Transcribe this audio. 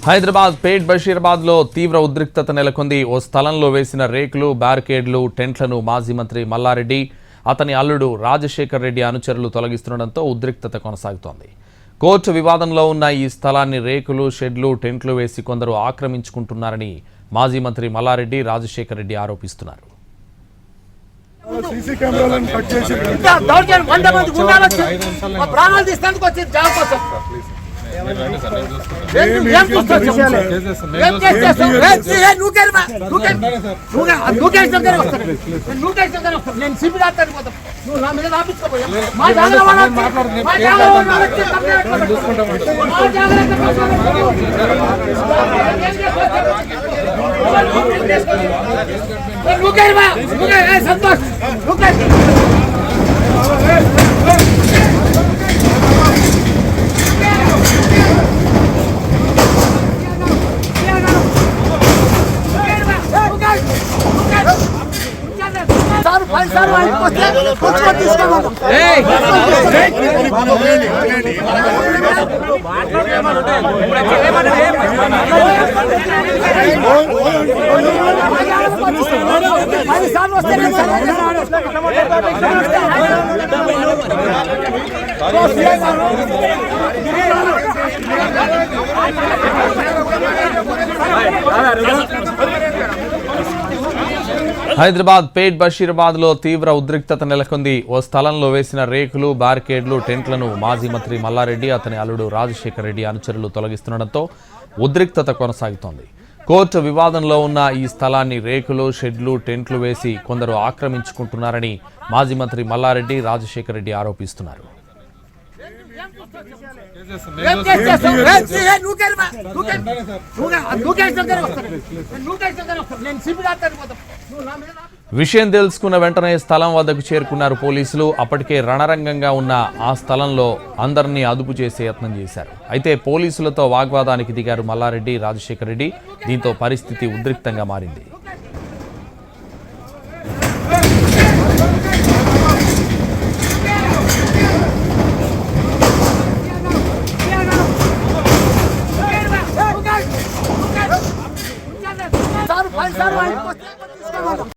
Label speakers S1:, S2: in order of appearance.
S1: హైదరాబాద్ పేట్ బషీరాబాద్లో తీవ్ర ఉద్రిక్తత నెలకొంది. ఓ స్థలంలో వేసిన రేకులు, బ్యారికేడ్లు, టెంట్లను మాజీ మంత్రి మల్లారెడ్డి, అతని అల్లుడు రాజశేఖర్ రెడ్డి అనుచరులు తొలగిస్తుండటంతో ఉద్రిక్తత కొనసాగుతోంది. కోర్టు వివాదంలో ఉన్న ఈ స్థలాన్ని రేకులు, షెడ్లు, టెంట్లు వేసి కొందరు ఆక్రమించుకుంటున్నారని మాజీ మంత్రి మల్లారెడ్డి, రాజశేఖర్ రెడ్డి ఆరోపిస్తున్నారు. హైదరాబాద్ పేట్ బషీరాబాద్లో తీవ్ర ఉద్రిక్తత నెలకొంది. ఓ స్థలంలో వేసిన రేకులు, బ్యారికేడ్లు, టెంట్లను మాజీ మంత్రి మల్లారెడ్డి, అతని అల్లుడు రాజశేఖర్ రెడ్డి అనుచరులు తొలగిస్తుండటంతో ఉద్రిక్తత కొనసాగుతోంది. కోర్టు వివాదంలో ఉన్న ఈ స్థలాన్ని రేకులు, షెడ్లు, టెంట్లు వేసి కొందరు ఆక్రమించుకుంటున్నారని మాజీ మంత్రి మల్లారెడ్డి, రాజశేఖర్ రెడ్డి ఆరోపిస్తున్నారు. విషయం తెలుసుకున్న వెంటనే స్థలం వద్దకు చేరుకున్నారు పోలీసులు. అప్పటికే రణరంగంగా ఉన్న ఆ స్థలంలో అందరినీ అదుపు చేసే యత్నం చేశారు. అయితే పోలీసులతో వాగ్వాదానికి దిగారు మల్లారెడ్డి, రాజశేఖర్ రెడ్డి. దీంతో పరిస్థితి ఉద్రిక్తంగా మారింది.